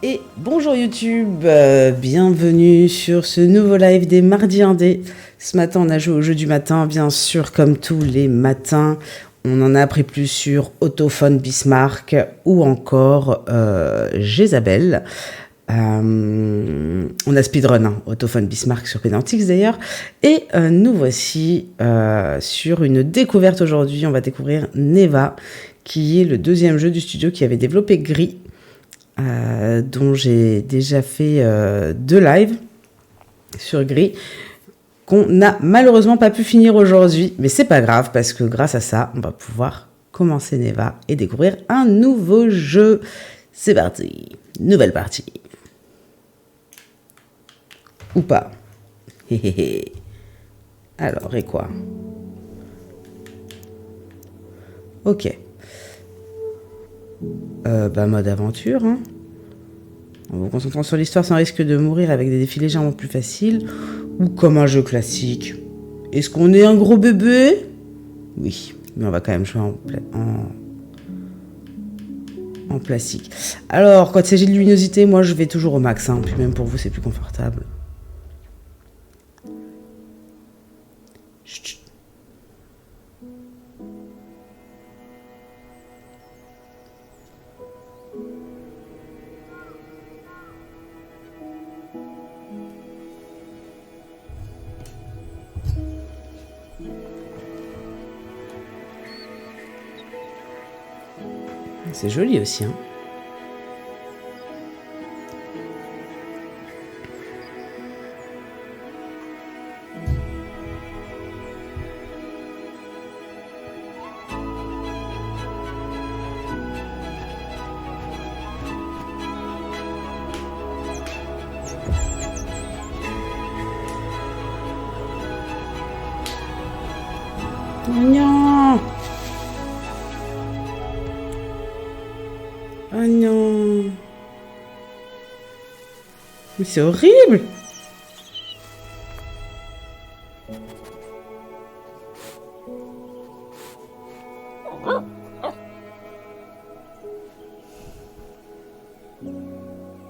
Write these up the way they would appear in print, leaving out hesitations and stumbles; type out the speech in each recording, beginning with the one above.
Et bonjour YouTube, bienvenue sur ce nouveau live des Mardis Indés. Ce matin, on a joué au jeu du matin, bien sûr, comme tous les matins. On en a appris plus sur Autophone Bismarck ou encore Jézabel. On a speedrun, hein, Autophone Bismarck sur Penantix d'ailleurs. Et nous voici sur une découverte aujourd'hui. On va découvrir Neva, qui est le deuxième jeu du studio qui avait développé Gris. Dont j'ai déjà fait 2 lives sur Gris qu'on n'a malheureusement pas pu finir aujourd'hui, mais c'est pas grave parce que grâce à ça on va pouvoir commencer Neva et découvrir un nouveau jeu. C'est parti, nouvelle partie ou pas. Alors et quoi? Ok. Mode aventure, hein. En vous concentrant sur l'histoire sans risque de mourir avec des défis légèrement plus faciles, ou comme un jeu classique. Est-ce qu'on est un gros bébé? Oui, mais on va quand même jouer en classique. Alors, quand il s'agit de luminosité, moi je vais toujours au max, hein, puis même pour vous c'est plus confortable. Chut. C'est joli aussi, hein. Oh non! Oh non! Mais c'est horrible!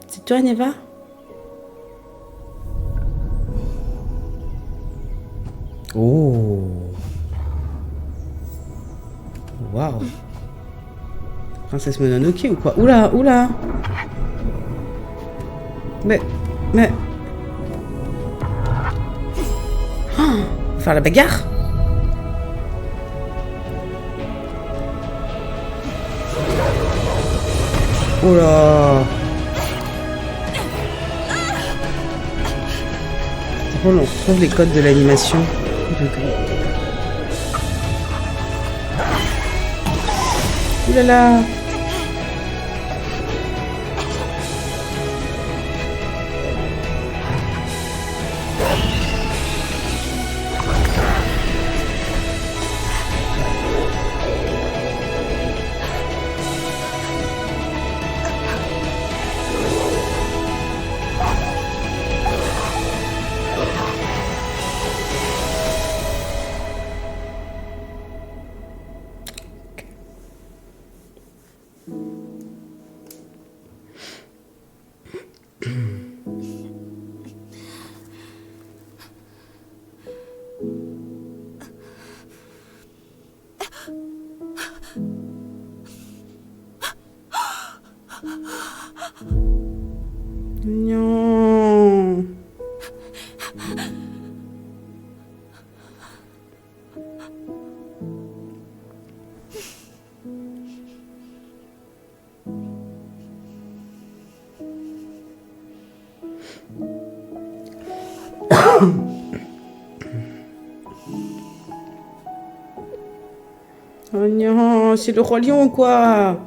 C'est toi, Neva? Oh! Waouh! Princesse Mononoke ou quoi? Oula, oula! Mais... Oh, on va faire la bagarre? Oh là! Par contre, on retrouve les codes de l'animation de Gris. Ouh là là! Non. Oh non, c'est le roi lion quoi.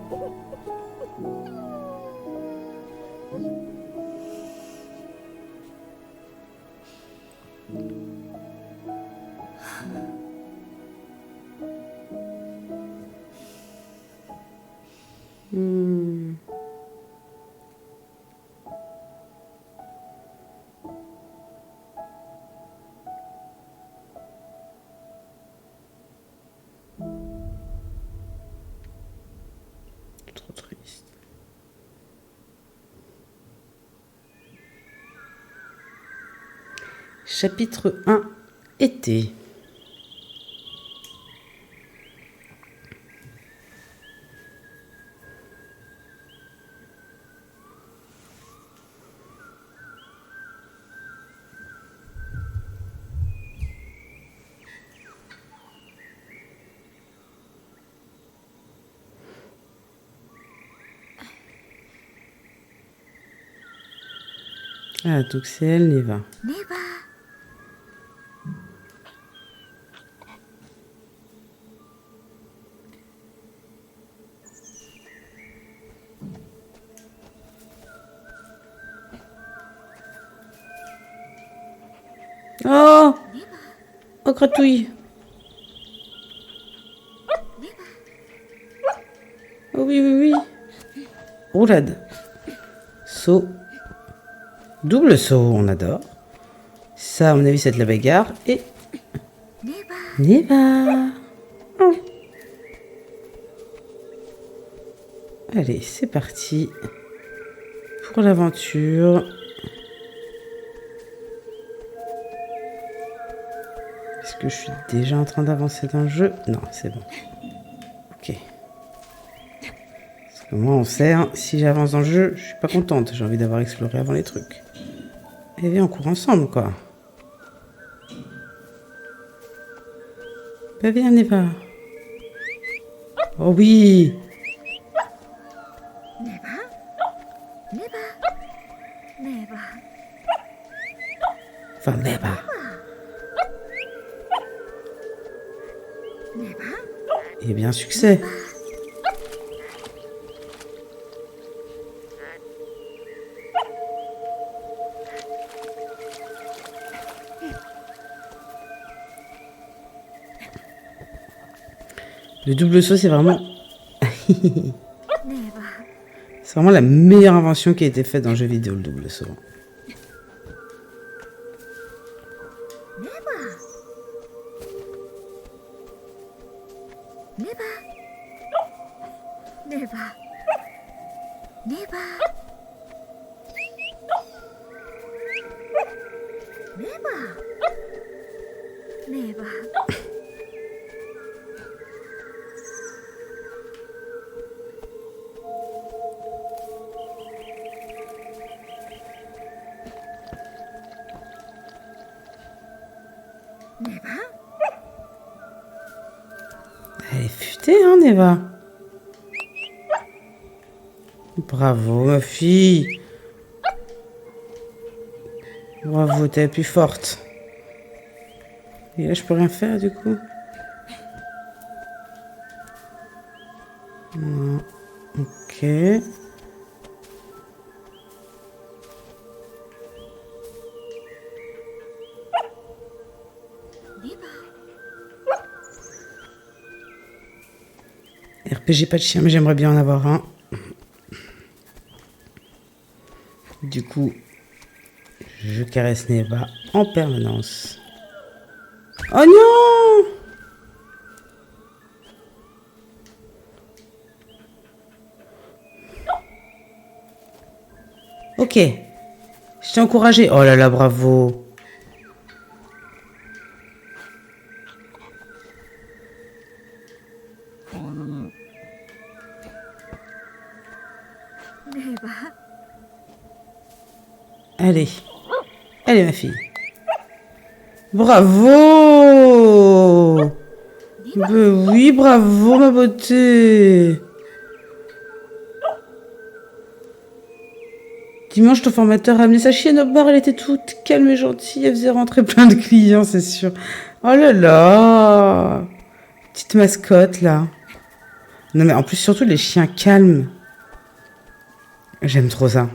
Chapitre 1, été. Ah, donc c'est elle, Neva. Oh! Oh, gratouille! Oh oui, oui, oui. Roulade. Saut. Double saut, on adore. Ça, à mon avis, c'est de la bagarre. Et... Neva. Oh. Allez, c'est parti. Pour l'aventure. Est-ce que je suis déjà en train d'avancer dans le jeu? Non, c'est bon. Ok. Parce que moi, on sait, hein, si j'avance dans le jeu, je suis pas contente. J'ai envie d'avoir exploré avant les trucs. Et viens, on court ensemble, quoi. Bah viens, Neva. Oh oui. Enfin, Neva. Eh bien, succès. Le double saut, c'est vraiment... c'est vraiment la meilleure invention qui a été faite dans le jeu vidéo, le double saut. Elle est futée, hein, Neva? Bravo, ma fille. Bravo, t'es la plus forte. Et là, je peux rien faire, du coup? Non. Ok. RPG pas de chien, mais j'aimerais bien en avoir un. Du coup, je caresse Neva en permanence. Oh non! Ok. Je t'ai encouragé. Oh là là, bravo. Allez. Allez, ma fille. Bravo! Oui, bravo, ma beauté. Dimanche, ton formateur a amené sa chienne au bar. Elle était toute calme et gentille. Elle faisait rentrer plein de clients, c'est sûr. Oh là là! Petite mascotte, là. Non, mais en plus, surtout les chiens calmes. J'aime trop ça.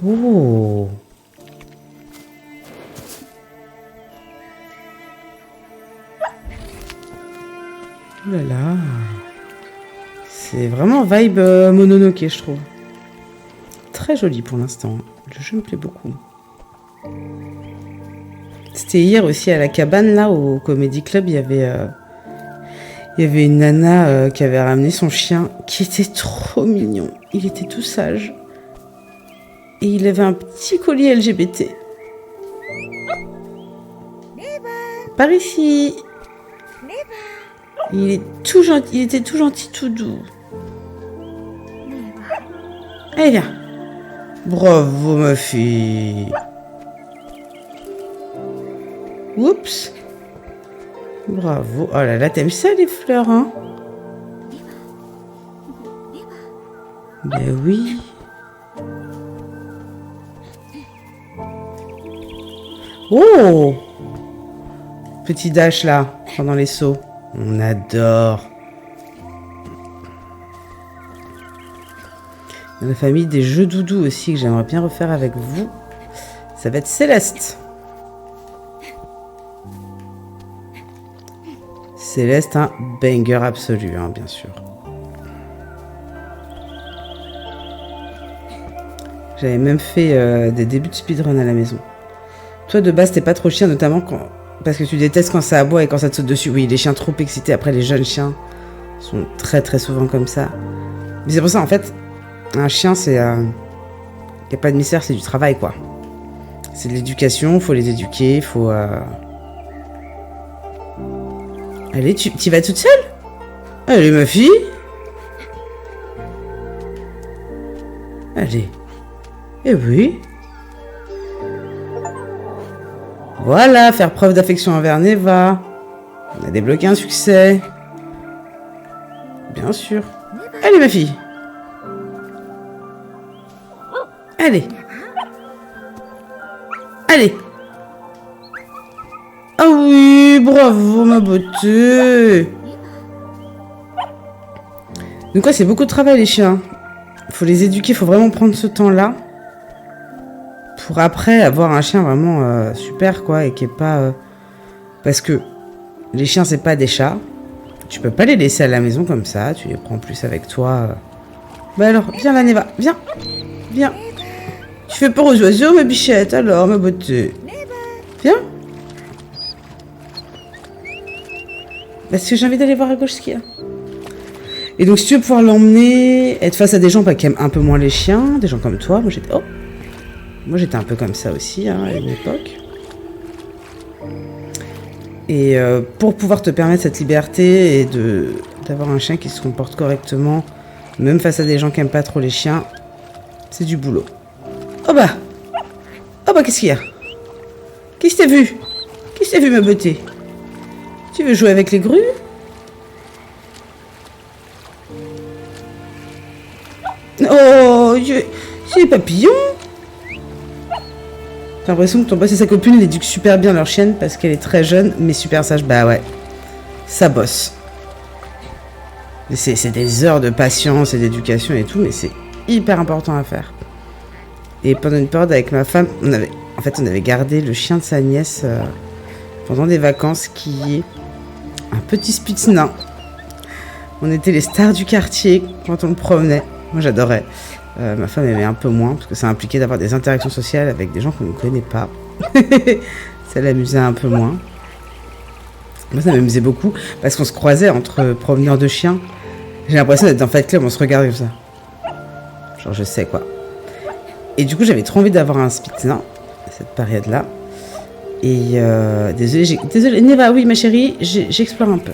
Oh! Oh là là! C'est vraiment vibe Mononoke, je trouve. Très joli pour l'instant. Le jeu me plaît beaucoup. C'était hier aussi à la cabane, là, au Comedy Club, il y avait une nana qui avait ramené son chien, qui était trop mignon. Il était tout sage. Et il avait un petit collier LGBT. Par ici. Il est tout gentil, il était tout gentil, tout doux. Allez, viens. Bravo, ma fille. Oups. Bravo. Oh là là, t'aimes ça, les fleurs, hein? Ben oui. Oh! Petit dash, là, pendant les sauts. On adore. Dans la famille des jeux doudou aussi que j'aimerais bien refaire avec vous. Ça va être Céleste. Céleste, un banger absolu, hein, bien sûr. J'avais même fait des débuts de speedrun à la maison. Toi, de base, t'es pas trop chien, notamment parce que tu détestes quand ça aboie et quand ça te saute dessus. Oui, les chiens trop excités. Après, les jeunes chiens sont très très souvent comme ça. Mais c'est pour ça, en fait, un chien, c'est... y a pas de mystère, c'est du travail, quoi. C'est de l'éducation, faut les éduquer, faut... Allez, tu vas toute seule? Allez, ma fille. Allez. Eh oui. Voilà, faire preuve d'affection envers Neva. On a débloqué un succès. Bien sûr. Allez, ma fille. Allez. Allez. Ah oui, bravo, ma beauté. Donc quoi, c'est beaucoup de travail, les chiens. Faut les éduquer, faut vraiment prendre ce temps-là. Pour après avoir un chien vraiment super, quoi, et qui est pas... Parce que les chiens, c'est pas des chats. Tu peux pas les laisser à la maison comme ça, tu les prends plus avec toi. Bah alors, viens là, Neva, viens. Viens. Tu fais peur aux oiseaux, ma bichette, alors, ma beauté. Viens. Parce que j'ai envie d'aller voir à gauche ce qu'il y a. Et donc, si tu veux pouvoir l'emmener, être face à des gens qui aiment un peu moins les chiens, des gens comme toi, moi j'étais... Oh. Moi, j'étais un peu comme ça aussi, hein, à une époque. Et pour pouvoir te permettre cette liberté et d'avoir un chien qui se comporte correctement, même face à des gens qui n'aiment pas trop les chiens, c'est du boulot. Oh bah, qu'est-ce qu'il y a? Qu'est-ce que t'as vu? Qu'est-ce que t'as vu, ma beauté? Tu veux jouer avec les grues? Oh, c'est des papillons. J'ai l'impression que ton boss et sa copine l'éduquent super bien leur chienne parce qu'elle est très jeune mais super sage. Bah ouais, ça bosse. C'est des heures de patience et d'éducation et tout, mais c'est hyper important à faire. Et pendant une période avec ma femme, on avait gardé le chien de sa nièce pendant des vacances qui est un petit spitz nain. On était les stars du quartier quand on le promenait. Moi j'adorais. Ma femme aimait un peu moins parce que ça impliquait d'avoir des interactions sociales avec des gens qu'on ne connaît pas. Ça l'amusait un peu moins. Moi ça m'amusait beaucoup parce qu'on se croisait entre promeneurs de chiens. J'ai l'impression d'être dans Fight Club, on se regarde comme ça. Genre je sais quoi. Et du coup j'avais trop envie d'avoir un spitz nain à cette période-là. Et désolée Neva, oui ma chérie, j'explore un peu.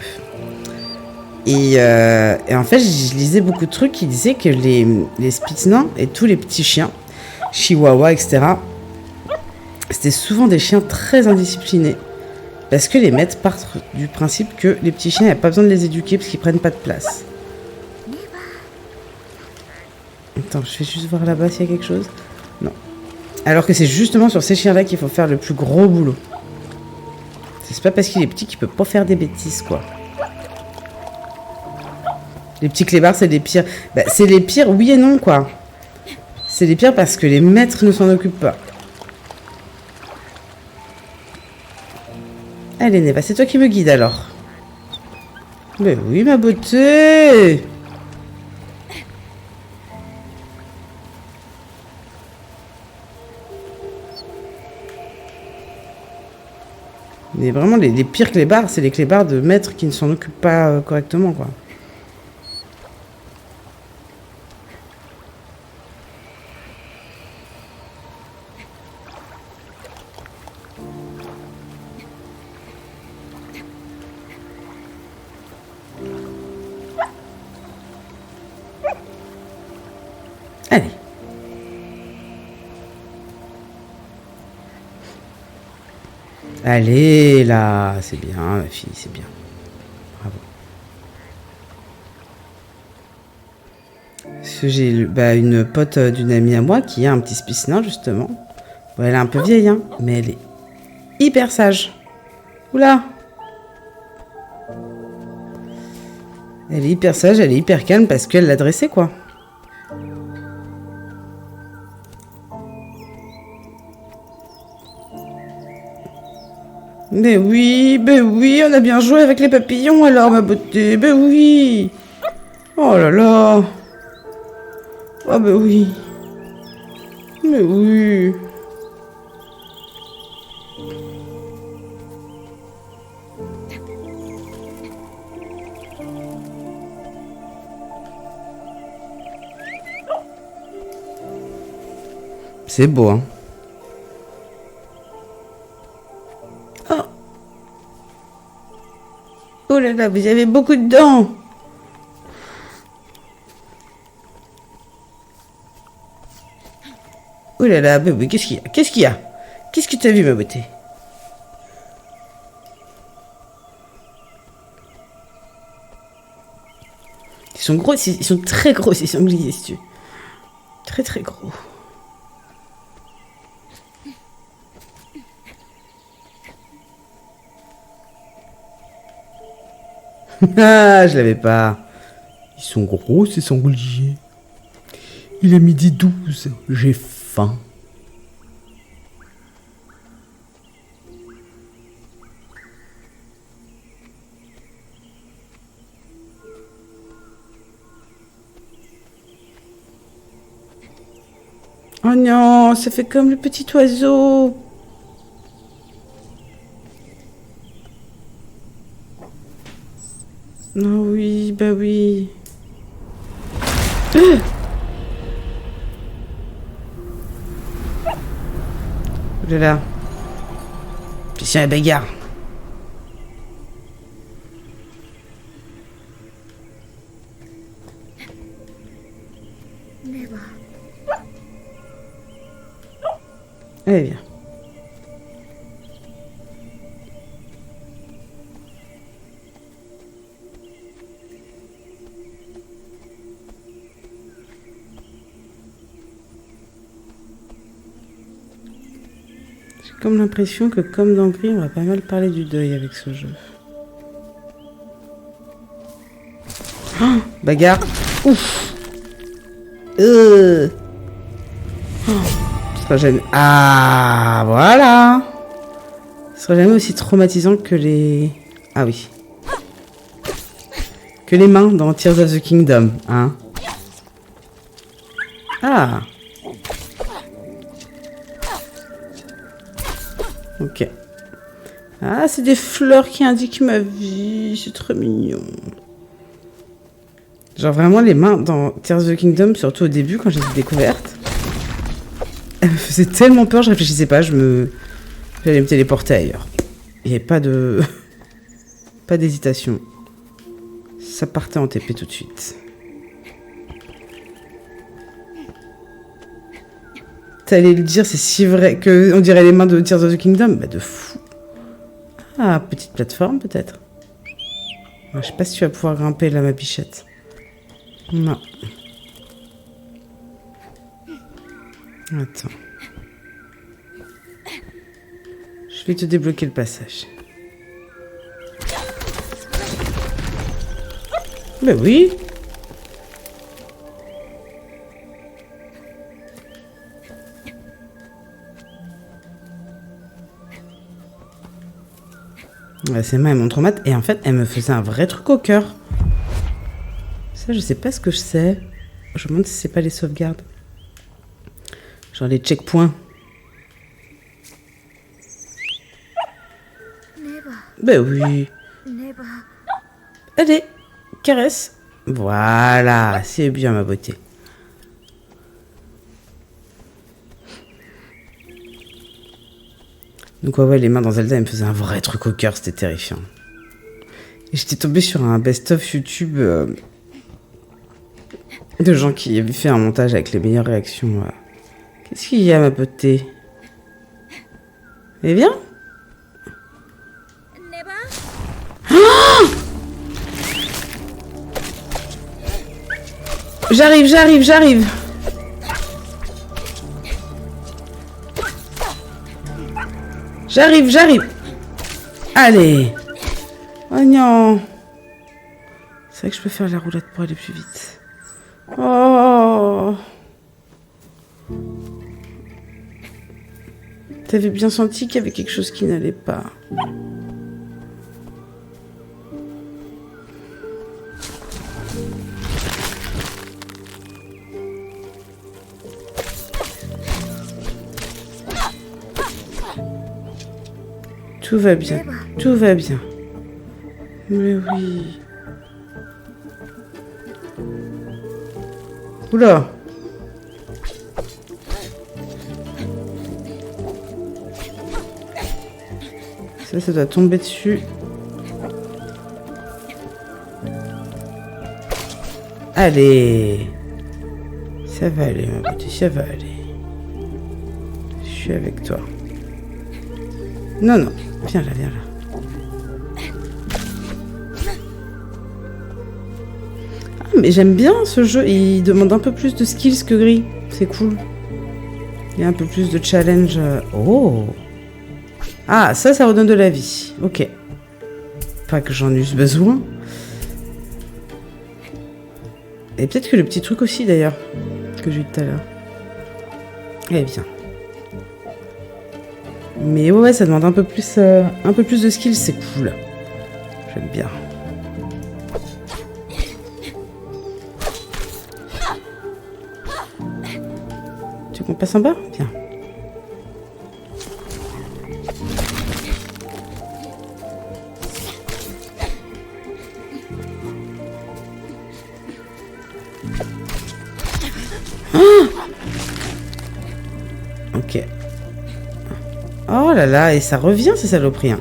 Et en fait, je lisais beaucoup de trucs qui disaient que les spitz nains et tous les petits chiens, chihuahua, etc., c'était souvent des chiens très indisciplinés. Parce que les maîtres partent du principe que les petits chiens, il n'y a pas besoin de les éduquer parce qu'ils prennent pas de place. Attends, je vais juste voir là-bas s'il y a quelque chose. Non. Alors que c'est justement sur ces chiens-là qu'il faut faire le plus gros boulot. C'est pas parce qu'il est petit qu'il peut pas faire des bêtises, quoi. Les petits clébards, c'est les pires. Bah, c'est les pires, oui et non, quoi. C'est les pires parce que les maîtres ne s'en occupent pas. Allez, Neva, c'est toi qui me guide, alors. Mais oui, ma beauté. Mais vraiment, les pires clébards, c'est les clébards de maîtres qui ne s'en occupent pas correctement, quoi. Allez, là. C'est bien, ma fille, c'est bien. Bravo. Parce que j'ai une pote d'une amie à moi qui a un petit Spice nain, justement. Bon, elle est un peu vieille, hein, mais elle est hyper sage. Oula! Elle est hyper sage, elle est hyper calme parce qu'elle l'a dressée, quoi. Mais oui, on a bien joué avec les papillons alors, ma beauté. Mais oui. Oh là là. Oh ben oui. Mais oui. C'est beau, hein. Oh. Oh là là, vous avez beaucoup de dents. Oh là là, bah oui, qu'est-ce qu'il y a? Qu'est-ce qu'il y a? Qu'est-ce que t'as vu, ma beauté? Ils sont gros, ils sont très gros, ces sangliers, si tu veux. Très très gros. Ah, je l'avais pas. Ils sont gros, ces sangliers. Il est 12h, j'ai faim. Oh non, ça fait comme le petit oiseau. Oh oui, bah oui. Oh là là. C'est la bagarre. Allez, viens. J'ai comme l'impression que, comme dans Gris, on va pas mal parler du deuil avec ce jeu. Oh, bagarre. Ouf. Oh, ce sera jamais... Ah, voilà. Ce sera jamais aussi traumatisant que les... Ah oui. Que les mains dans Tears of the Kingdom, hein. Ah. Ok. Ah, c'est des fleurs qui indiquent ma vie. C'est très mignon. Genre vraiment les mains dans Tears of the Kingdom, surtout au début quand j'ai découverte. Elle me faisait tellement peur, je réfléchissais pas, j'allais me téléporter ailleurs. Il n'y avait pas de... pas d'hésitation. Ça partait en TP tout de suite. T'allais le dire, c'est si vrai que on dirait les mains de Tears of the Kingdom. Bah de fou. Ah, petite plateforme peut-être. Je sais pas si tu vas pouvoir grimper là, ma bichette. Non. Attends. Je vais te débloquer le passage. Ben oui. Ouais, ses mains, elles m'ont trop mat. Et en fait, elle me faisait un vrai truc au cœur. Ça, je sais pas ce que je sais. Je me demande si c'est pas les sauvegardes. Genre les checkpoints. Ben oui. Allez, caresse. Voilà, c'est bien ma beauté. Donc ouais, les mains dans Zelda, elles me faisaient un vrai truc au cœur, c'était terrifiant. Et j'étais tombée sur un best-of YouTube de gens qui avaient fait un montage avec les meilleures réactions. Qu'est-ce qu'il y a, ma beauté? Eh bien? J'arrive, j'arrive, j'arrive. J'arrive, j'arrive. Allez. Oh non. C'est vrai que je peux faire la roulette pour aller plus vite. Oh. T'avais bien senti qu'il y avait quelque chose qui n'allait pas. Tout va bien, tout va bien. Mais oui. Oula. Ça doit tomber dessus. Allez. Ça va aller, ma beauté, ça va aller. Je suis avec toi. Non, non. Viens là, viens là. Ah, mais j'aime bien ce jeu. Il demande un peu plus de skills que Gris. C'est cool. Il y a un peu plus de challenge. Oh. Ah, ça redonne de la vie. Ok. Pas que j'en eusse besoin. Et peut-être que le petit truc aussi, d'ailleurs. Que j'ai eu tout à l'heure. Allez, viens. Mais ouais, ça demande un peu plus de skills, c'est cool. J'aime bien. Tu veux qu'on passe en bas? Viens. Ok. Oh là là, et ça revient ces saloperies. Hein.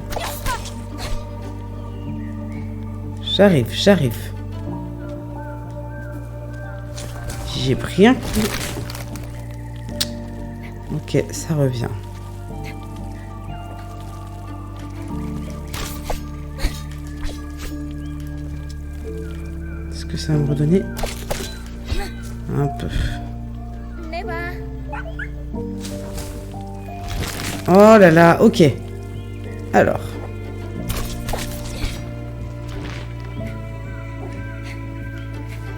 J'arrive, j'arrive. J'ai pris un coup. Ok, ça revient. Est-ce que ça va me redonner un peu? Oh là là, ok. Alors.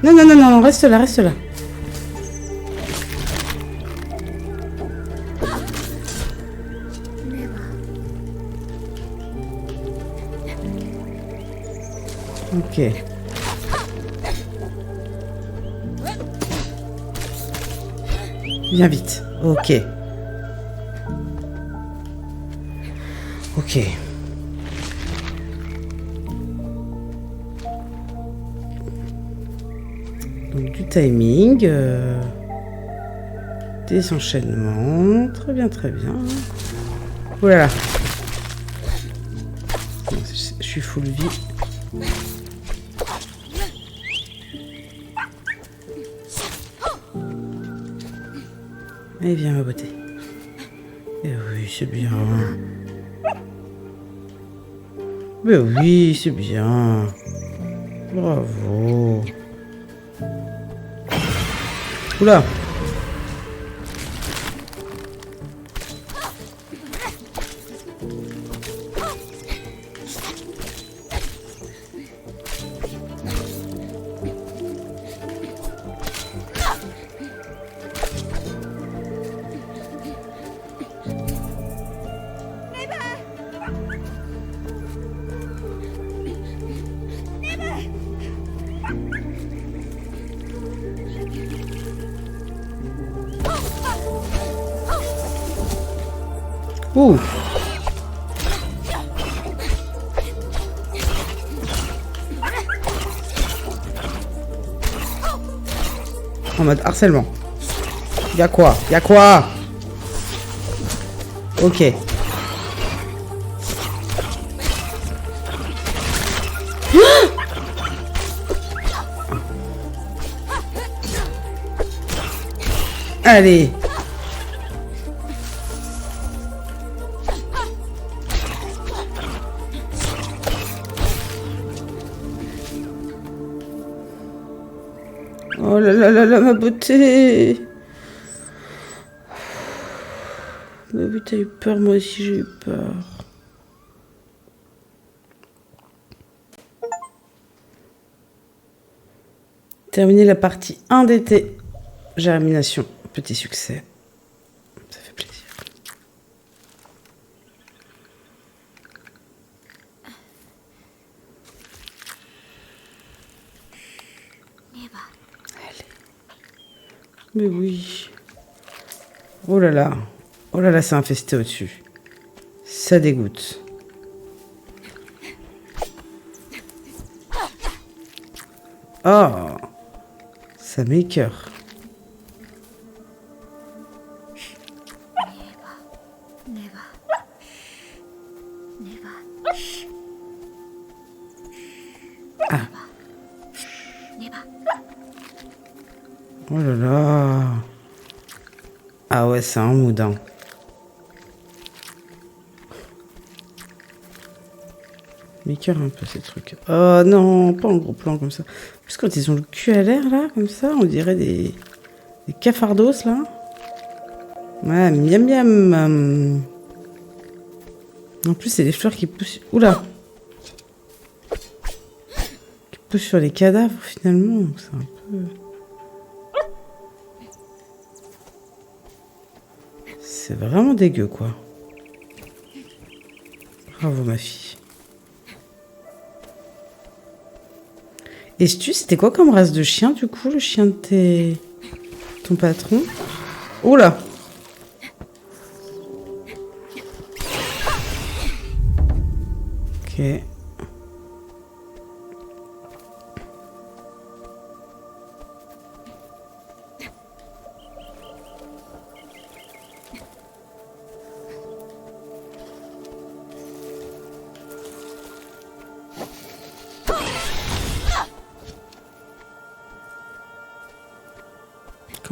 Non, non, non, non, reste là, reste là. Ok. Viens vite. Ok. Ok. Donc du timing, des enchaînements, très bien, très bien. Voilà. Je suis full vie. Allez, viens ma beauté. Eh oui, c'est bien. Mais oui, c'est bien. Bravo. Oula. Ouh. En mode harcèlement. Y'a quoi? Y'a quoi? Ok. Allez. Oh là là là là, ma beauté. Bah oui, t'as eu peur, moi aussi j'ai eu peur. Terminer la partie 1 d'été. Germination, petit succès. Ça fait plaisir. Allez. Mais oui. Oh là là. Oh là là, c'est infesté au-dessus. Ça dégoûte. Oh, ça m'écoeure. Ah. Oh là là. Ah ouais, c'est un mood, hein. M'écoeure un peu ces trucs. Oh non, pas en gros plan comme ça. En plus, quand ils ont le cul à l'air, là, comme ça, on dirait des cafardos, là. Ouais, miam miam. En plus, c'est des fleurs qui poussent... Oula! Qui poussent sur les cadavres, finalement. C'est un peu... C'est vraiment dégueu, quoi. Bravo, ma fille. Et Stu, c'était quoi comme race de chien, du coup, le chien de ton patron? Oula! Ok.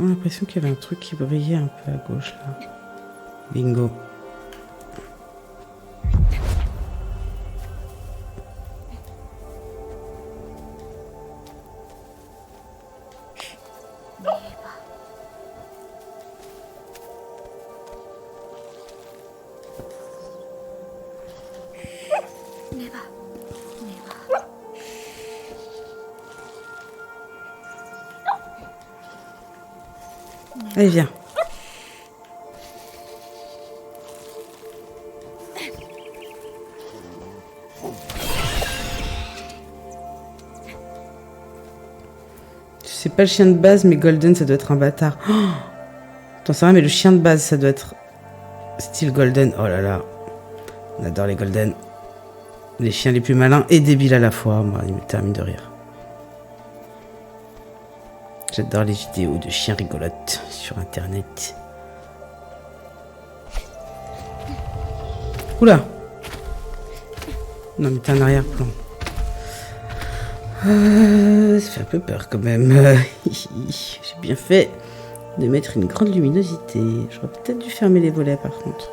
J'ai l'impression qu'il y avait un truc qui brillait un peu à gauche là. Bingo. Allez, viens. C'est pas le chien de base, mais Golden, ça doit être un bâtard. Oh, attends, c'est vrai, mais le chien de base, ça doit être style Golden. Oh là là. On adore les Golden. Les chiens les plus malins et débiles à la fois. Moi, ils me terminent de rire. J'adore les vidéos de chiens rigolotes sur internet. Oula! Non mais t'es un arrière-plan. Ça fait un peu peur quand même. J'ai bien fait de mettre une grande luminosité. J'aurais peut-être dû fermer les volets par contre.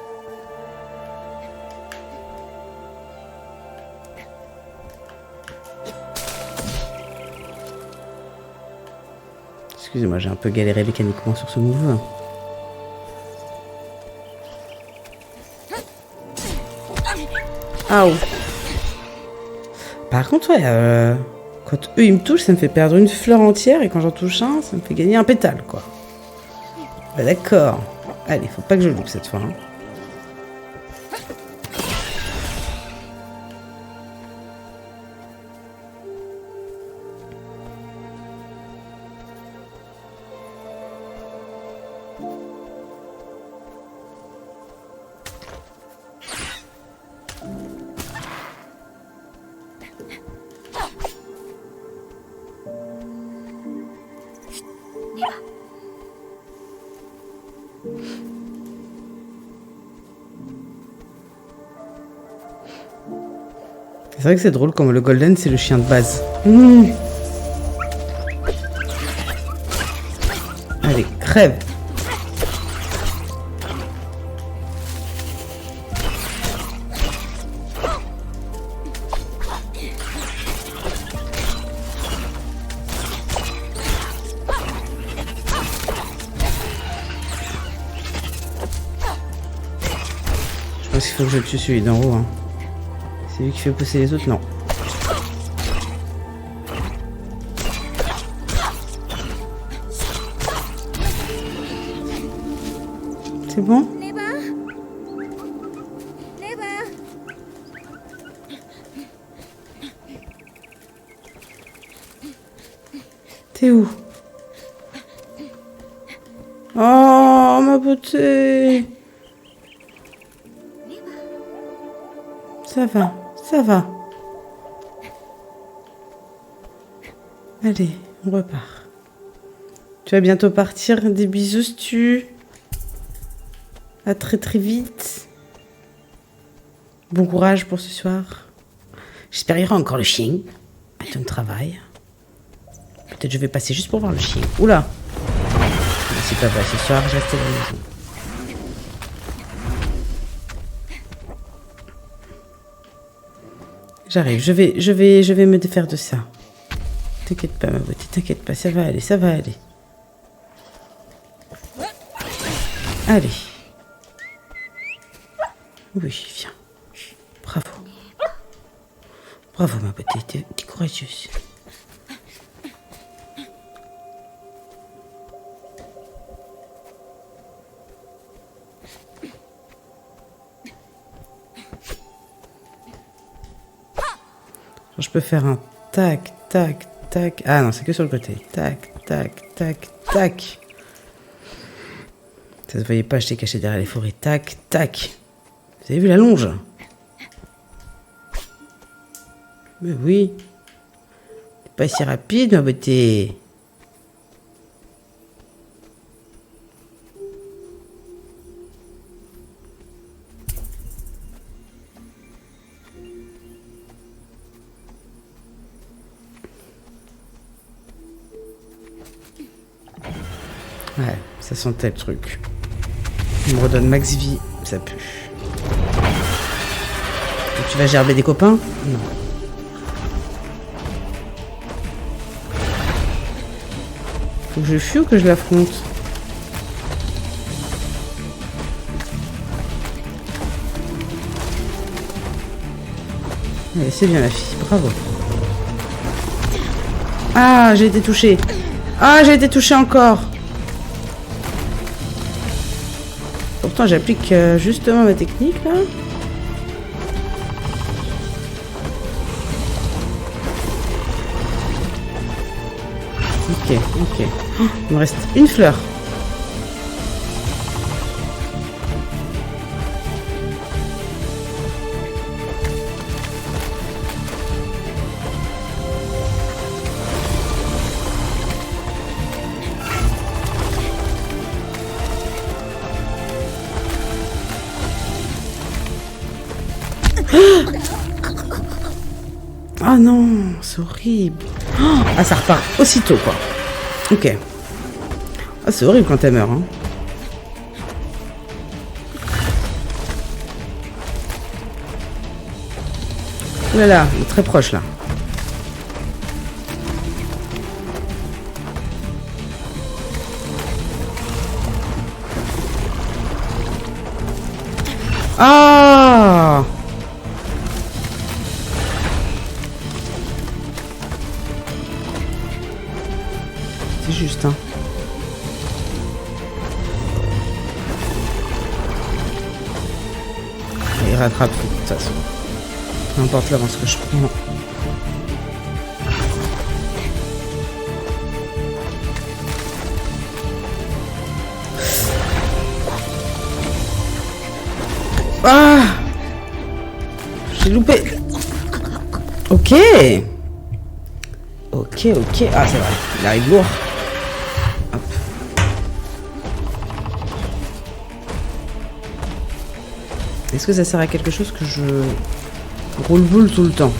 Excusez-moi, j'ai un peu galéré mécaniquement sur ce move. Ah oh. Par contre, ouais, quand eux ils me touchent, ça me fait perdre une fleur entière et quand j'en touche un, ça me fait gagner un pétale, quoi. Bah d'accord. Allez, faut pas que je loupe cette fois. Hein. C'est vrai que c'est drôle comme le Golden, c'est le chien de base. Mmh. Allez, crève. pense qu'il faut que je tue celui d'en haut. Hein. C'est lui qui fait pousser les autres, non. C'est bon? T'es où? Oh, ma beauté! Ça va, ça va. Allez, on repart. Tu vas bientôt partir. Des bisous, tu. À très très vite. Bon courage pour ce soir. J'espère qu'il y aura encore le chien à ton travail. Peut-être je vais passer juste pour voir le chien. Oula! C'est pas vrai, ce soir, je reste à la maison. J'arrive, je vais me défaire de ça. T'inquiète pas, ma beauté, t'inquiète pas, ça va aller, ça va aller. Allez. Oui, viens. Bravo. Bravo, ma beauté, t'es courageuse. Je peux faire un tac, tac, tac. Ah non, c'est que sur le côté. Tac, tac, tac, tac. Ça se voyait pas, j'étais caché derrière les forêts. Tac, tac. Vous avez vu la longe? Mais oui. C'est pas si rapide, ma beauté. Ouais, ça sentait le truc. Il me redonne max vie, ça pue. Et tu vas gerber des copains? Non. Faut que je fuis ou que je l'affronte? Allez, c'est bien la fille, bravo. Ah, j'ai été touchée. Ah, j'ai été touchée encore. Pourtant, j'applique justement ma technique, là. Ok, ok. Oh, il me reste une fleur. Ah non, c'est horrible. Ah, ça repart aussitôt, quoi. Ok. Ah, c'est horrible quand elle meurt, hein. Oh là là, il est très proche, là. Ah! C'est juste, hein. Il rattrape tout, de toute façon. Peu importe l'avance que je prends. Ah! J'ai loupé. Ok. Ok, ok. Ah, c'est vrai. Il arrive lourd. Hop. Est-ce que ça sert à quelque chose que je roule boule tout le temps?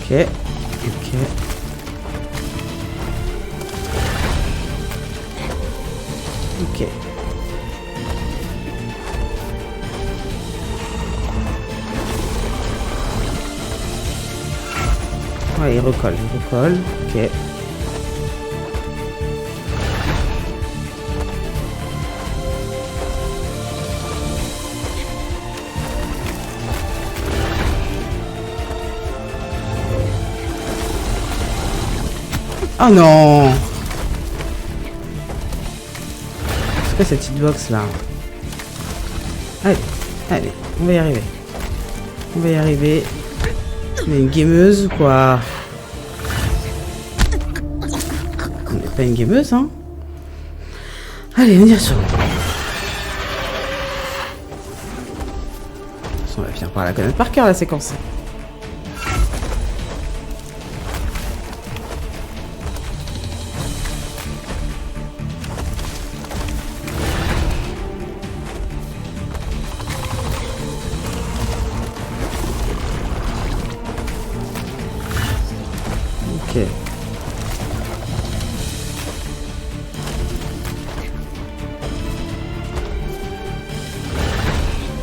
Ok, ok. Ok. recolle, je recolle. Ok. Oh non! C'est quoi cette petite box là? Allez, allez, on va y arriver. On va y arriver. On est une gameuse ou quoi? On n'est pas une gameuse, hein? Allez, on y retourne. On va finir par la connaître par cœur la séquence. Ok.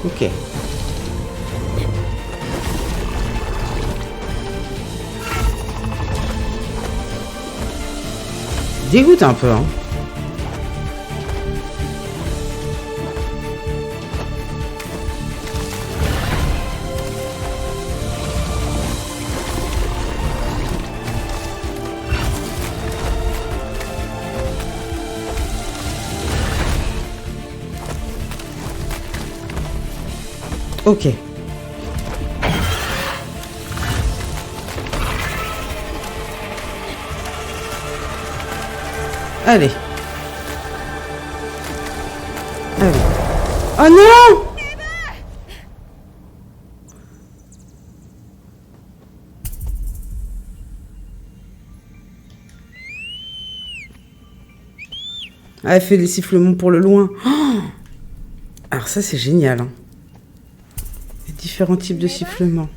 Ok. Dégoûte un peu, hein. Ok. Allez. Allez. Oh non! Ah, elle fait des sifflements pour le loin. Oh, alors ça, c'est génial, hein. Différents types de sifflements.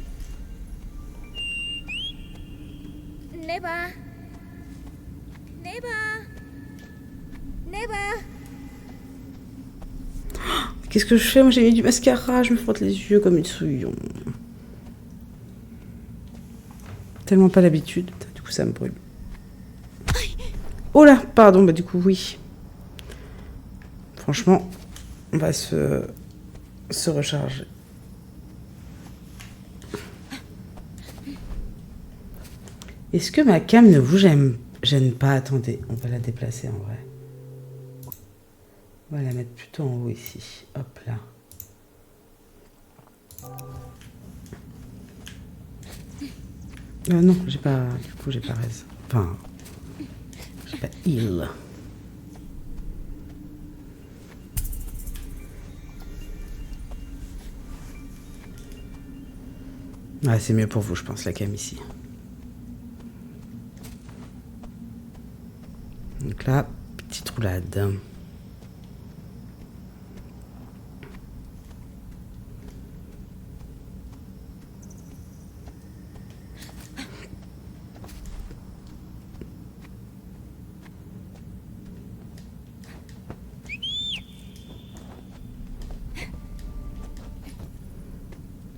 Qu'est-ce que je fais? Moi j'ai mis du mascara, je me frotte les yeux comme une souillon. Tellement pas l'habitude, du coup ça me brûle. Oh là, pardon, bah du coup oui. Franchement, on va se recharger. Est-ce que ma cam ne vous gêne pas? Attendez, on va la déplacer en vrai. On va la mettre plutôt en haut ici. Hop là. Non, j'ai pas... Du coup, j'ai pas raise. Enfin... J'ai pas heal. Ah, c'est mieux pour vous, je pense, la cam ici. Donc là, petite roulade.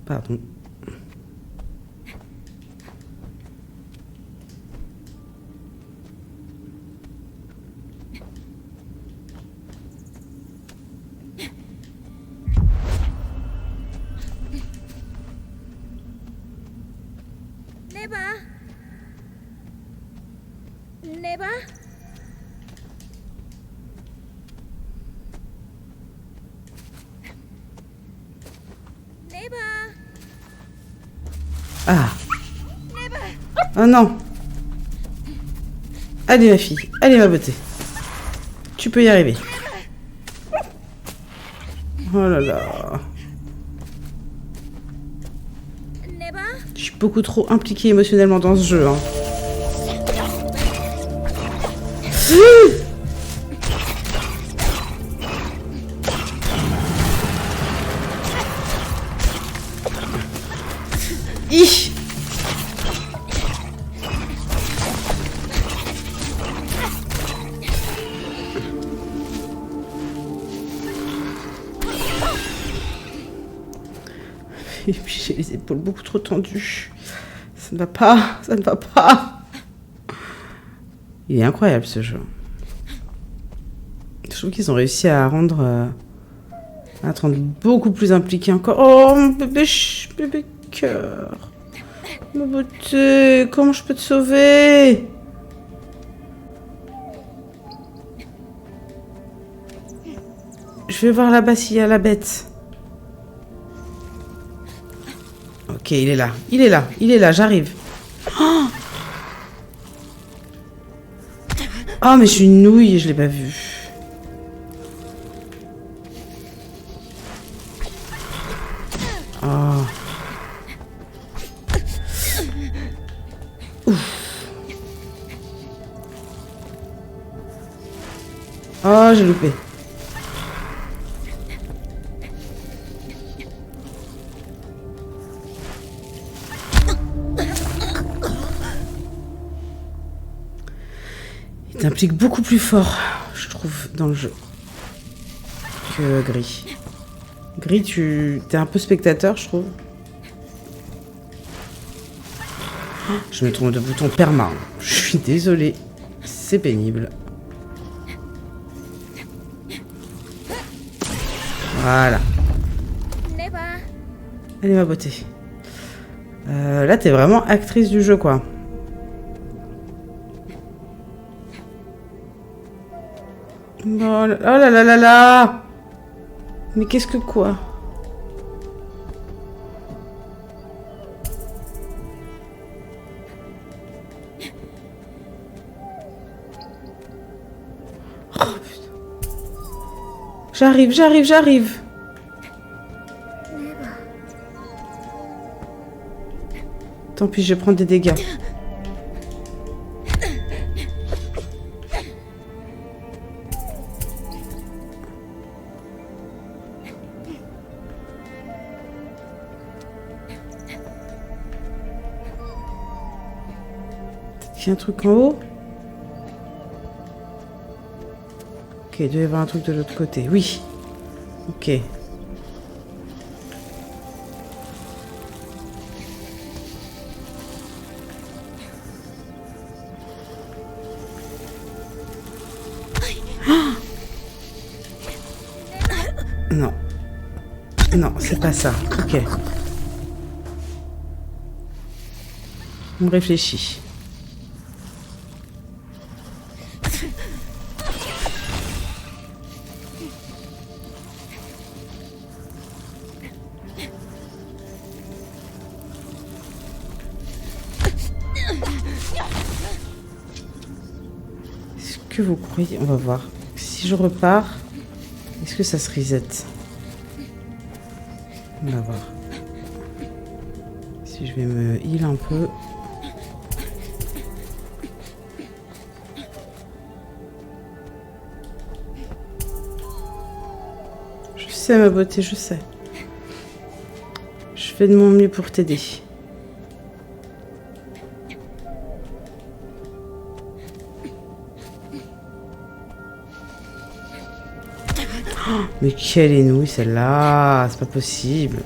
Pardon. Ah. Oh non. Allez ma fille, allez ma beauté. Tu peux y arriver. Oh là là. Je suis beaucoup trop impliquée émotionnellement dans ce jeu, hein. Ih. Et puis j'ai les épaules beaucoup trop tendues. Ça ne va pas, ça ne va pas. Il est incroyable ce jeu. Je trouve qu'ils ont réussi à te rendre beaucoup plus impliqué encore. Oh, mon bébé, bébé cœur. Ma beauté, comment je peux te sauver? Je vais voir là-bas s'il y a la bête. Ok, il est là, il est là, il est là, j'arrive. Oh, oh, mais je suis une nouille, je l'ai pas vu. Oh. Ouf. Oh, j'ai loupé. Il t'implique beaucoup plus fort, je trouve, dans le jeu que Gris. Gris, t'es un peu spectateur, je trouve. Je me trompe de bouton perma. Je suis désolée. C'est pénible. Voilà. Allez, ma beauté. Là, t'es vraiment actrice du jeu, quoi. Oh là là là là. Mais qu'est-ce que quoi? Oh putain. J'arrive, j'arrive, j'arrive. Tant pis, je vais prendre des dégâts. Il y a un truc en haut. Ok, il doit y avoir un truc de l'autre côté. Oui. Ok. Non. Non, c'est pas ça. Ok. On réfléchit. Est-ce que vous croyez... On va voir. Si je repars, est-ce que ça se reset? On va voir. Si je vais me heal un peu. Je sais, ma beauté, je sais. Je fais de mon mieux pour t'aider. Oh, mais quelle est nouille celle-là? C'est pas possible.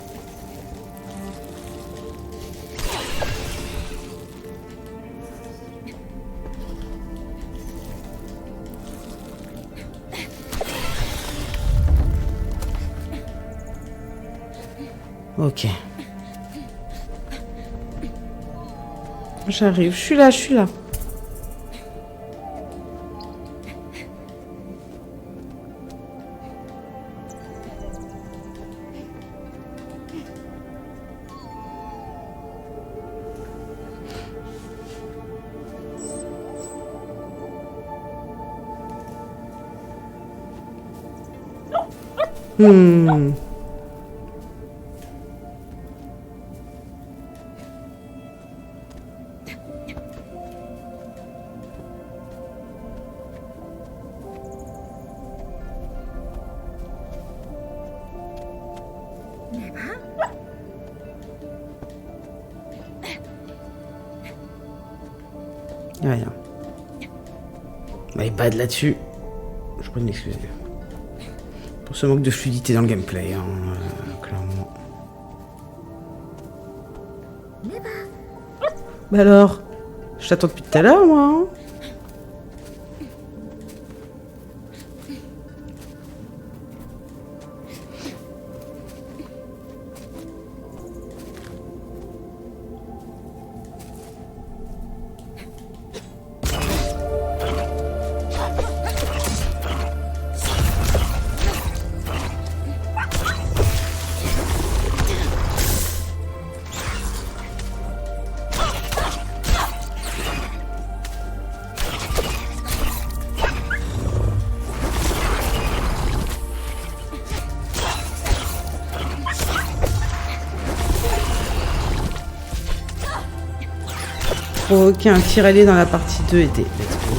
Ok. J'arrive, je suis là, je suis là. Y'a rien. Bah, il bad là-dessus. Je prie de m'excuser. Pour ce manque de fluidité dans le gameplay, hein, clairement. Bah alors, je t'attends depuis tout à l'heure, moi. Hein. Provoquer un tir allié dans la partie 2 était. Let's go.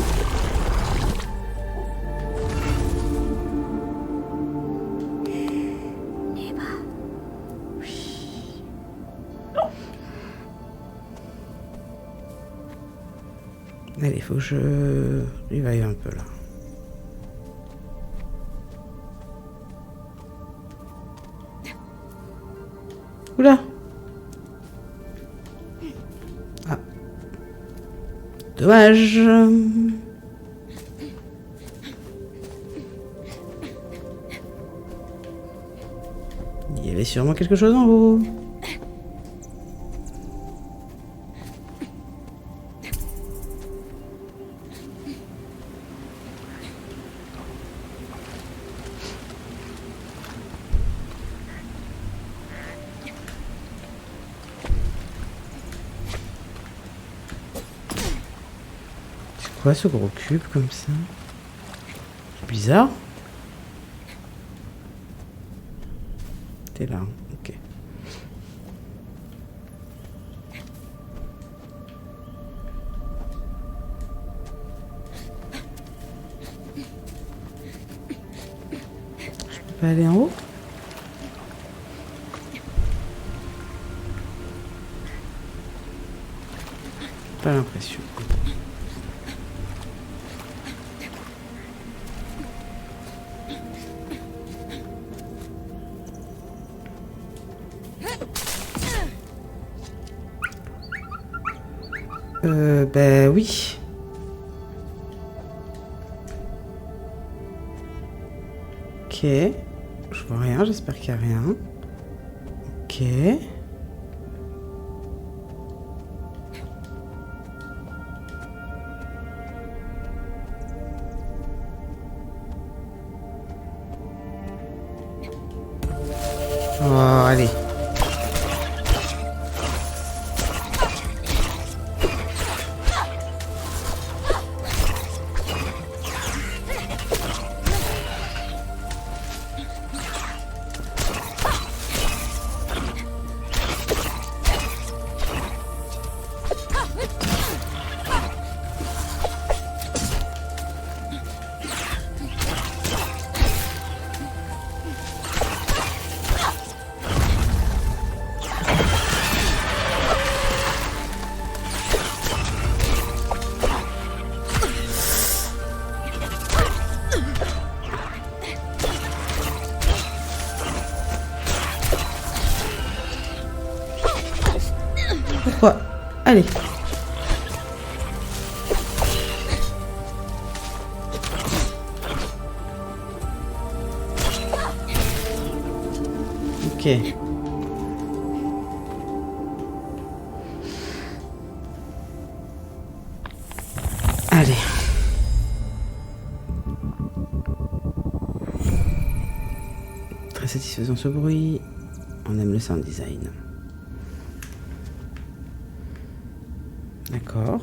Allez, faut que je revive un peu là. Oula! Ah. Dommage. Il y avait sûrement quelque chose en haut. Quoi ce gros cube comme ça? C'est bizarre. T'es là, ok. Je peux pas aller en haut? Pas l'impression. Ben oui. Ok. Je vois rien, j'espère qu'il n'y a rien. Ok. Oh, allez. Pourquoi? Allez. Ok. Allez. Très satisfaisant ce bruit. On aime le sound design. D'accord.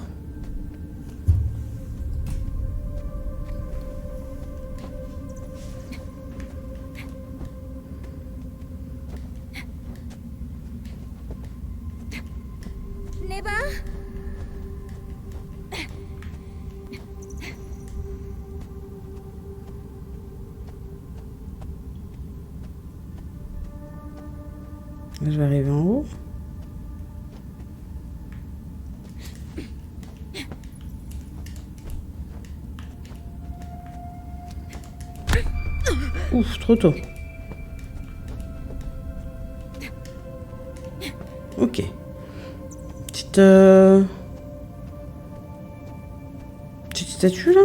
Neva? Je vais arriver en haut. Ouf, trop tôt. Ok. Petite petite statue là.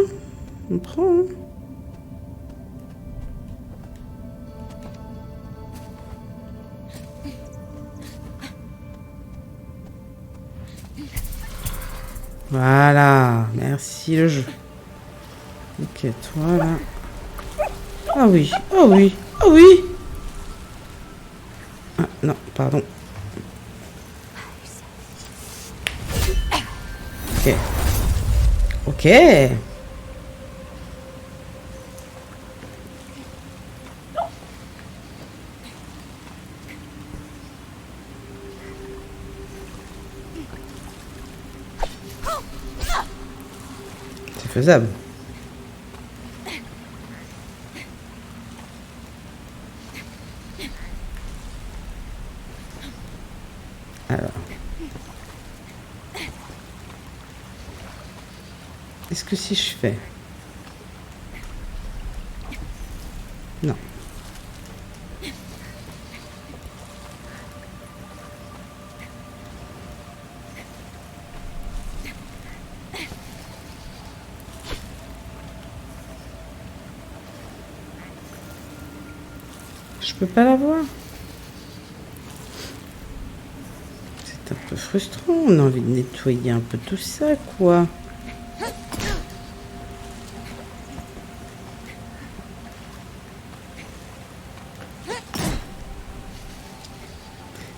On prend. Hein. Voilà, merci le jeu. Ok, toi là. Ah oui, ah oui, ah oui. Ah non, pardon. Ok. Ok. C'est faisable. Alors. Est-ce que si je fais... Non. Je peux pas la voir. C'est un peu frustrant. On a envie de nettoyer un peu tout ça, quoi.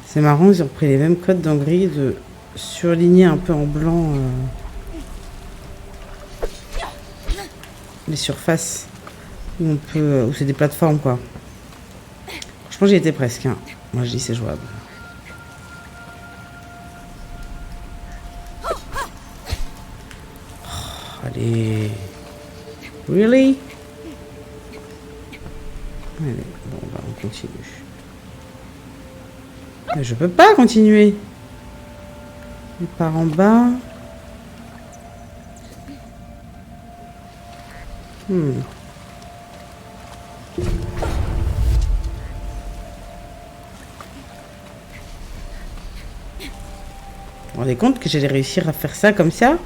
C'est marrant, ils ont repris les mêmes codes dans Gris de surligner un peu en blanc les surfaces où on peut, où c'est des plateformes quoi. Franchement, j'y étais presque. Hein. Moi, je dis c'est jouable. Oh, allez, really? Allez, bon, bah, on continue. Mais je peux pas continuer. Il part en bas. Vous vous rendez compte que j'allais réussir à faire ça comme ça?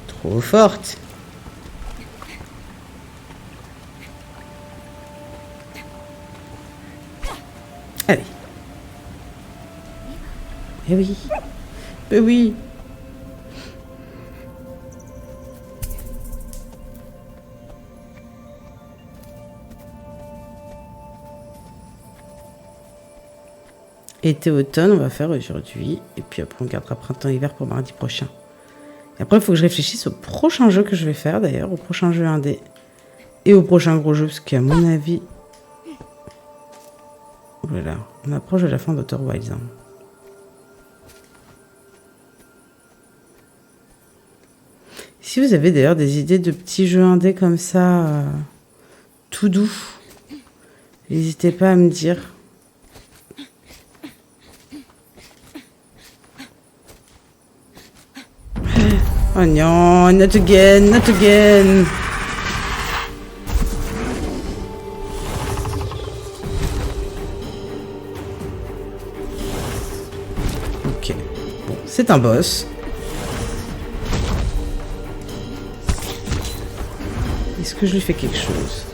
Trop forte. Allez. Eh oui. Eh oui. Été-automne, on va faire aujourd'hui. Et puis après, on gardera printemps-hiver pour mardi prochain. Et après, il faut que je réfléchisse au prochain jeu que je vais faire, d'ailleurs. Au prochain jeu indé. Et au prochain gros jeu, parce qu'à mon avis... Voilà, on approche de la fin d'Outer Wilds. Hein. Si vous avez d'ailleurs des idées de petits jeux indés comme ça, tout doux, n'hésitez pas à me dire. Oh non, not again, not again. Ok, bon, c'est un boss. Est-ce que je lui fais quelque chose?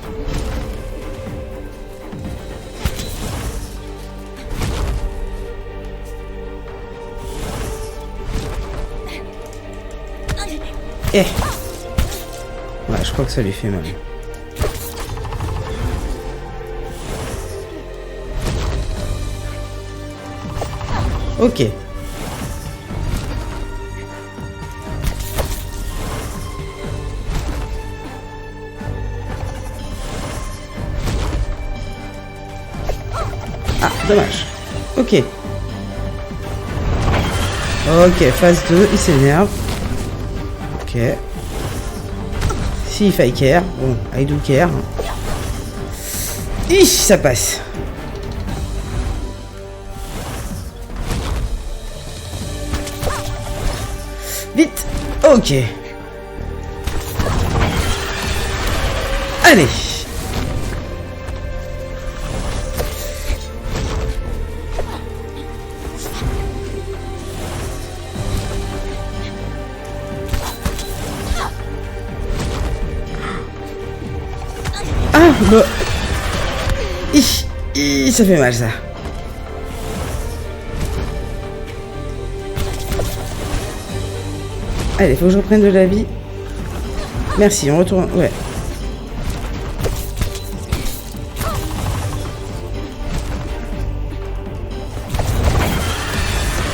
Eh. Ouais, je crois que ça lui fait mal. Ok. Ah, dommage. Ok. Ok, phase 2, il s'énerve. Ok. Si, if I care. Bon, I do care. Ih, ça passe. Vite. Ok. Allez. Bah. Ça fait mal, ça. Allez, faut que je reprenne de la vie. Merci, on retourne. Ouais.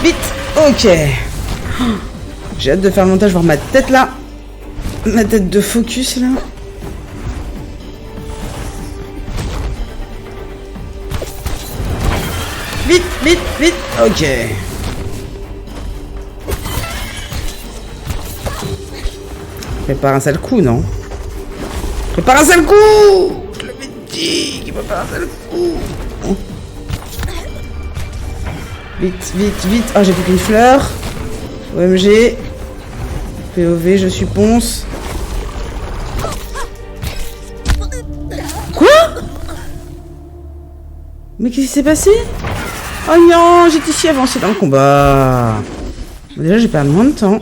Vite. Ok. J'ai hâte de faire le montage, voir ma tête là. Ma tête de focus là. Vite, vite, vite. Ok. Prépare un sale coup, non? Prépare un sale coup! Je l'avais dit qu'il prépare un sale coup. Vite, vite, vite. Ah, j'ai plus qu'une fleur. OMG. POV, je suis ponce. Quoi? Mais qu'est-ce qui s'est passé? Oh non, j'étais si avancée dans le combat. Bon, déjà, j'ai perdu moins de temps.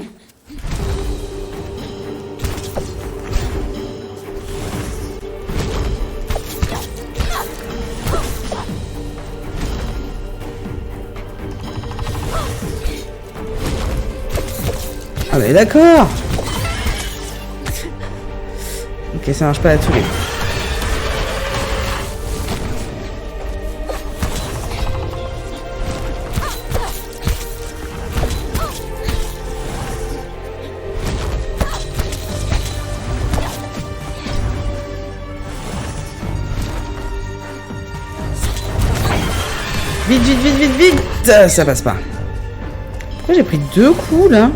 Ah bah d'accord. Ok, ça marche pas à tous les coups. Vite, vite, vite, vite, vite. Ça passe pas. Pourquoi j'ai pris 2 coups là?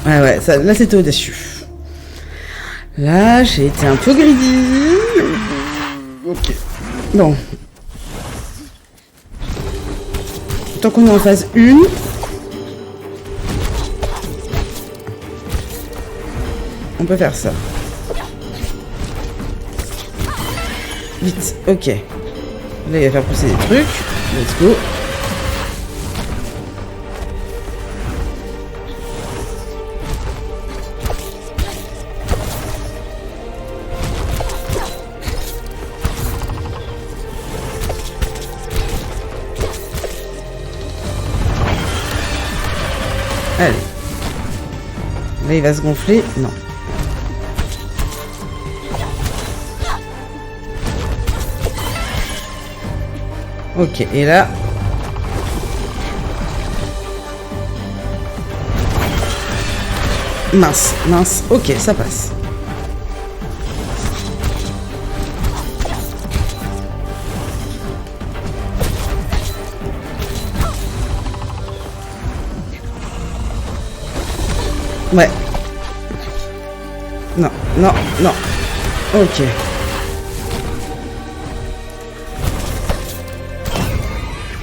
Ouais, ça, là c'était audacieux. Là, j'ai été un peu greedy. Ok. Bon. Tant qu'on est en phase 1. On peut faire ça. Vite, ok. Là, il va faire pousser des trucs. Let's go. Allez. Là, il va se gonfler. Non. Ok, et là... Mince, mince. Ok, ça passe. Ouais. Non, non, non. Ok.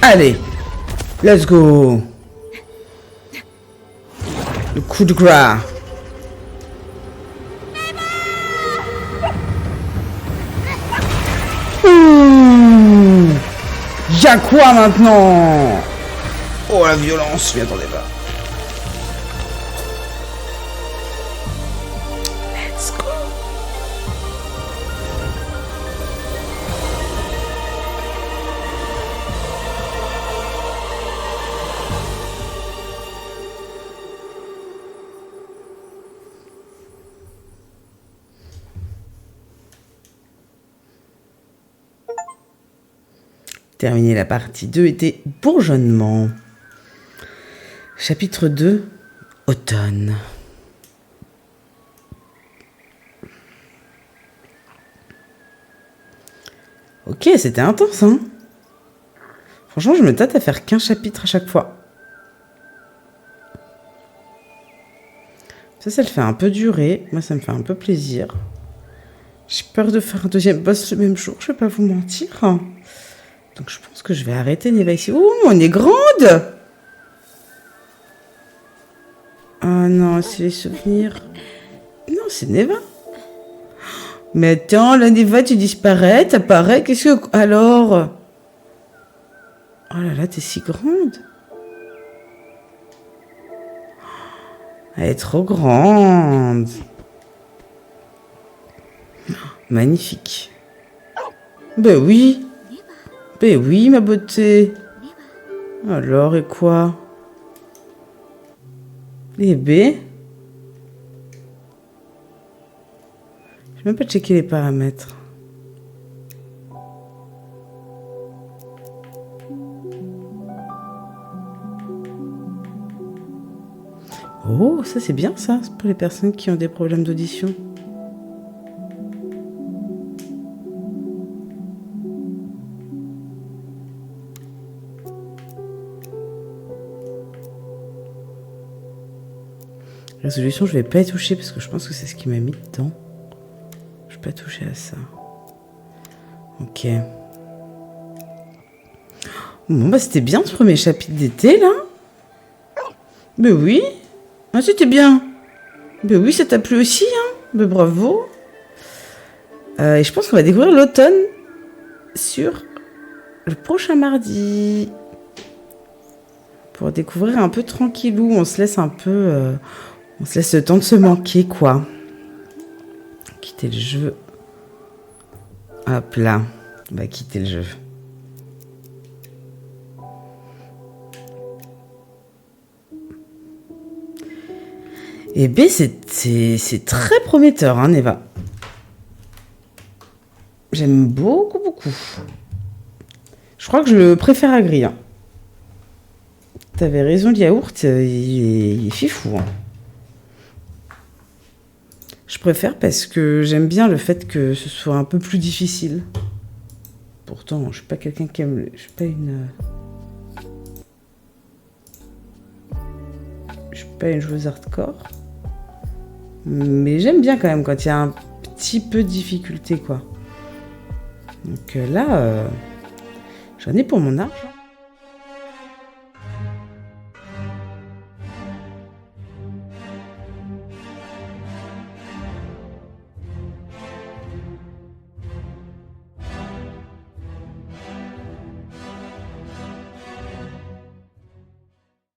Allez. Let's go. Le coup de gras. Y'a quoi maintenant? Oh la violence, je m'y attendais pas. Let's go. Terminer la partie 2 était bourgeonnement. Chapitre 2, automne. Ok, c'était intense, hein. Franchement, je me tâte à faire qu'un chapitre à chaque fois. Ça le fait un peu durer. Moi, ça me fait un peu plaisir. J'ai peur de faire un deuxième boss le même jour, je vais pas vous mentir. Donc je pense que je vais arrêter Neva ici. Ouh, on est grande! Ah non, c'est les souvenirs. Non, c'est Neva. Mais attends, la Neva, tu disparais, t'apparais, qu'est-ce que... Alors? Oh là là, t'es si grande. Elle est trop grande. Magnifique. Ben oui. Ben oui, ma beauté. Alors, et quoi? Eh ben. Je vais même pas checker les paramètres. Oh, ça c'est bien ça, c'est pour les personnes qui ont des problèmes d'audition. Résolution, je vais pas y toucher parce que je pense que c'est ce qui m'a mis dedans. Je vais pas toucher à ça. Ok. Bon bah c'était bien ce premier chapitre d'été là. Ben oui. Ah c'était bien. Ben oui, ça t'a plu aussi hein. Ben bravo. Et je pense qu'on va découvrir l'automne sur le prochain mardi. Pour découvrir un peu tranquillou, on se laisse un peu... on se laisse le temps de se manquer, quoi. Quitter le jeu. Hop là. On va quitter le jeu. Eh bien, c'est très prometteur, hein, Neva. J'aime beaucoup, beaucoup. Je crois que je le préfère à gris. Hein. T'avais raison, le yaourt, il est fifou. Hein. Je préfère parce que j'aime bien le fait que ce soit un peu plus difficile. Pourtant, je suis pas quelqu'un qui aime... Je suis pas une... Je suis pas une joueuse hardcore. Mais j'aime bien quand même quand il y a un petit peu de difficulté, quoi. Donc là, j'en ai pour mon argent.